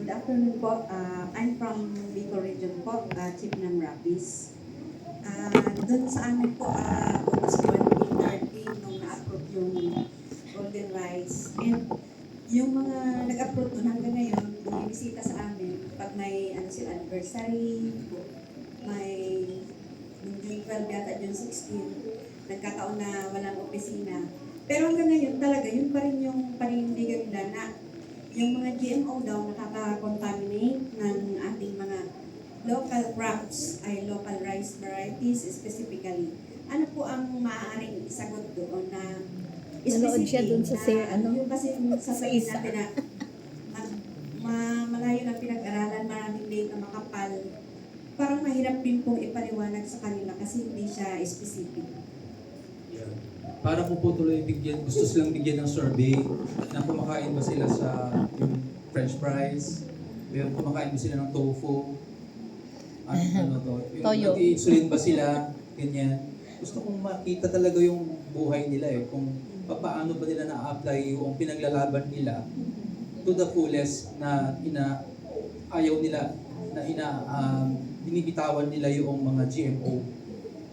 Good afternoon po. I'm from Bicol Region po, Chief ng Rapis. Doon sa amin po, August 2013, nung na-approve yung Golden Rice. And yung mga nag-approve doon hanggang ngayon, bumibisita sa amin pag may sila anniversary, may June 12 yata, June 16, nagkataon na walang opisina. Pero hanggang ngayon talaga, yun pa rin yung paninindigan nila na yung mga GMO daw nakaka-contaminate ng ating mga local crops, ay local rice varieties specifically. Ano po ang maaaring isagot doon na Nanood siya doon sa yung kasi sasabihin natin na malayo na pinag-aralan, maraming date na makapal, parang mahirap din pong ipaliwanag sa kanila kasi hindi siya specific. Para po tuloy bigyan, gusto silang bigyan ng survey na kumakain ba sila sa yung french fries, yung kumakain ba sila ng tofu, ano to, yung Toyo. nag-i-insulin ba sila, ganyan. Gusto kong makita talaga yung buhay nila kung paano ba nila na-apply yung pinaglalaban nila to the fullest na ayaw nila na binibitawan nila yung mga GMO.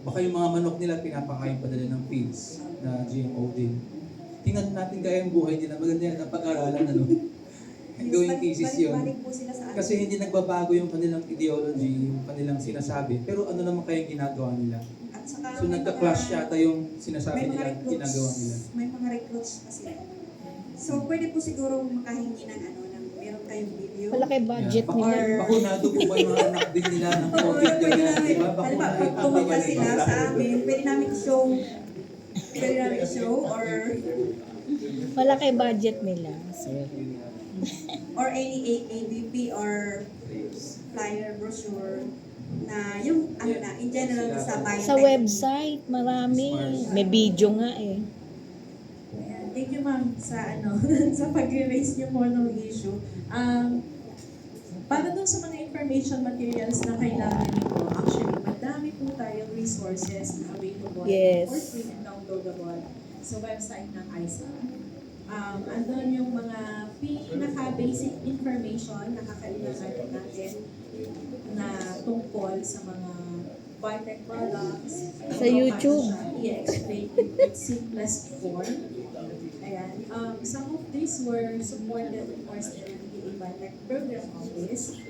Baka yung mga manok nila pinapakain pa nila ng feeds na GMO din. Tingnan natin kaya yung buhay nila. Maganda yan ang pag-aralan, Going thesis yun. Kasi hindi nagbabago yung kanilang ideology, yung kanilang sinasabi. Pero ano naman kaya yung ginagawa nila? So nagka-clash yata yung sinasabi nila, ginagawa nila. May mga recruits kasi. So pwede po siguro makahingi ng meron kayong video. Wala kay budget nila. Bakunado po ba yung mga anak din nila ng COVID ganyan? Diba? Halimbawa, pag pumunta sila sa amin, pwede namin i-show or Wala kay budget nila. Sir. or any ABP or flyer brochure na yung in general sa biotech. Sa website, marami. May video nga eh. Ayan. Thank you ma'am sa sa pag-raise niyo po ng issue. Para dun sa mga information materials na kailangan niyo po, actually, madami po tayong resources na available Yes. for free and downloadable sa website ng ISA. Andun yung mga pinaka-basic information na kakailangan natin na tungkol sa mga biotech products. Sa YouTube. I-explain in its simplest form. Ayan. Some of these were supported, of course, in the Biotech Program Office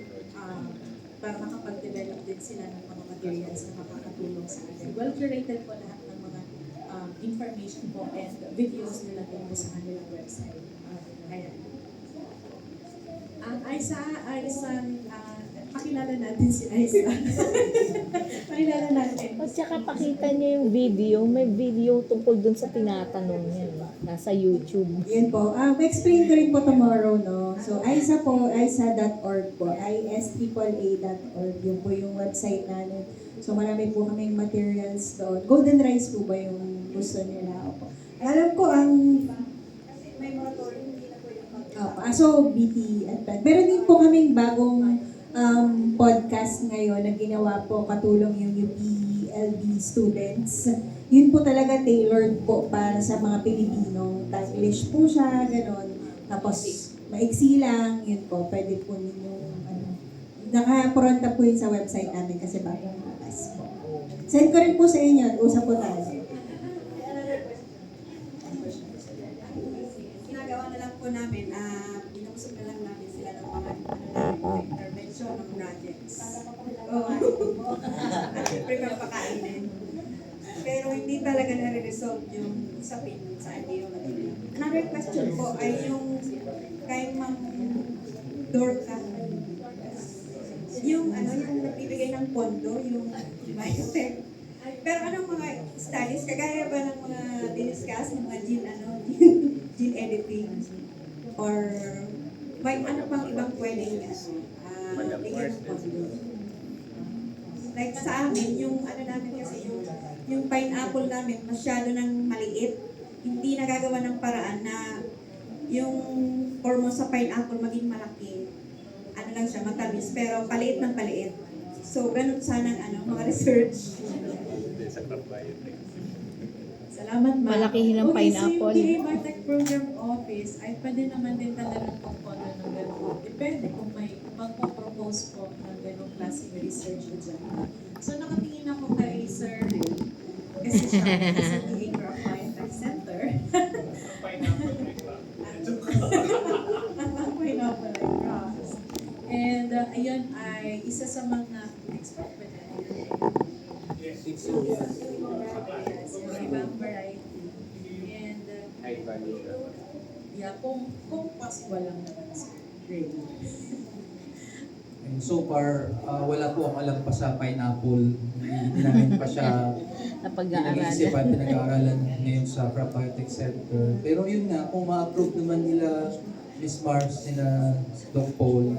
para makapag-develop din sila ng mga materials na makakatulong sa atin. Well-curated po lahat ng mga information po and videos nila po sa kanilang website. Ayan. Ang ISA ay isang pakilala natin si ISA. Pakilala natin. At saka pakita niyo yung video. May video tungkol dun sa tinatanong niya. Nasa YouTube. Yan po. Ma-explain ko rin po tomorrow, no? So, ISA po, isa.org po. ISAA.org. Yun po yung website namin. So, marami po kaming materials doon. Golden rice po ba yung gusto nila? Opo. Alam ko ang... May moratorium, hindi na po yung so, BT at PED. Meron din po kaming bagong podcast ngayon na ginawa po katulong yung UPLB students. Yun po talaga tailored po para sa mga Pilipino. English po siya, gano'n. Tapos, maiksi lang, yun po. Pwede po ninyong, naka-pronta po yun sa website namin kasi bagong bukas po. Send ko rin po sa inyo at usap po tayo. Ginagawa na lang po namin, pinusok na lang namin sila ng mga intervention ng projects. Prepare pakainin. Pero hindi talaga na-resolve yung usapin sa LGU na ito. Another question po ay yung kay Ma'am Dorca. Yung nagbibigay ng pondo, yung biotech. Pero anong mga studies, kagaya ba ng mga diniscuss, ng mga gene editing, or may ano pang ibang pwedeng bigyan ng pondo? Like sa amin, yung namin kasi yung pineapple namin masyado nang maliit. Hindi nagagawa ng paraan na yung hormone sa pineapple maging malaki. Ano lang siya, matamis, pero paliit ng paliit. So, ganun sanang mga research. Salamat, ma'am. Malakihin ang pineapple. So yung PA Biotech Program Office ay pwede naman din talagang pagpondo ng gano'n. Depende kung may magpo-propose po ng ganong klaseng research agenda. So nakatingin ako kay Sir Ray, kasi siya sa DA Graphite Center. Pineapple and grass. And ayun ay isa sa mga expert pa na yes, yung ibang variety. And yeah, kung possible lang naman sa grade. And so far, wala po akong alam pa sa pineapple. Hindi namin pa siya pinag-iisipan, pinag-aaralan ngayon sa Crop Biotech Center. Pero yun nga, kung ma-approve naman nila Miss Mars, nila Doc Paul,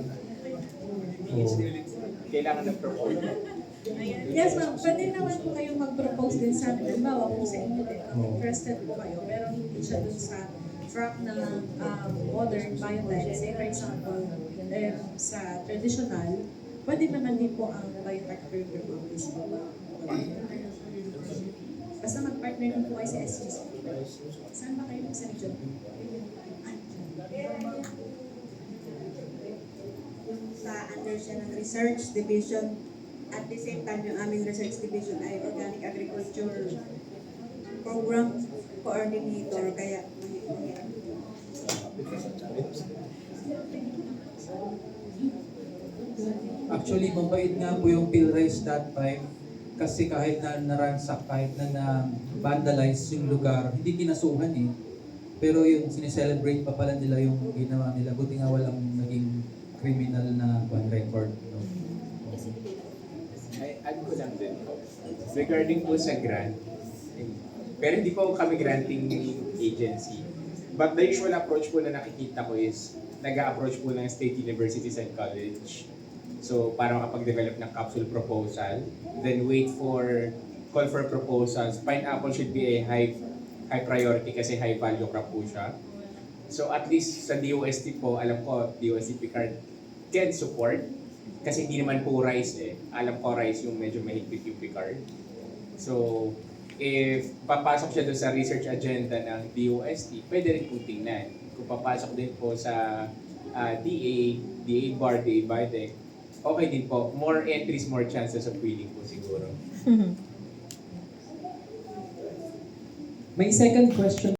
kailangan ng proposal. Ayan. Yes, ma'am. Pwede naman po kayong mag-propose din sa amin. Halimbawa kung sa inyo din, interested po kayo, pero hindi siya dun sa track ng modern biotech. Say, for example, sa traditional, pwede naman din po ang biotech program office po. Basta mag-partner din po kayo sa SUC. Saan ba kayo mag-send dyan? Sa under siya ng research division, at the same time yung aming research division ay organic agriculture program coordinator, kaya actually, mabait nga po yung PhilRice that time kasi kahit na naransak, kahit na na-vandalize yung lugar, hindi kinasuhan eh. Pero yung sineselebrate pa pala nila yung ginawa nila. Buti nga walang naging criminal na record. No? Ay, add ko lang din po. Regarding po sa grant, pero hindi po kami granting agency. But the usual approach po na nakikita ko is nag-a-approach po ng state universities and college. So, para makapag-develop ng capsule proposal, then wait for call for proposals. Pineapple should be a high priority kasi high value crop po siya. So, at least sa DOST po, alam ko, DOST Picard can support kasi hindi naman po rice eh. Alam ko rice yung medyo mahigpit yung Picard. So, if papasok siya doon sa research agenda ng DOST, pwede rin po tingnan. Kung papasok din po sa DA Bar, DA Biotech, okay din po. More entries, more chances of winning po siguro. May second question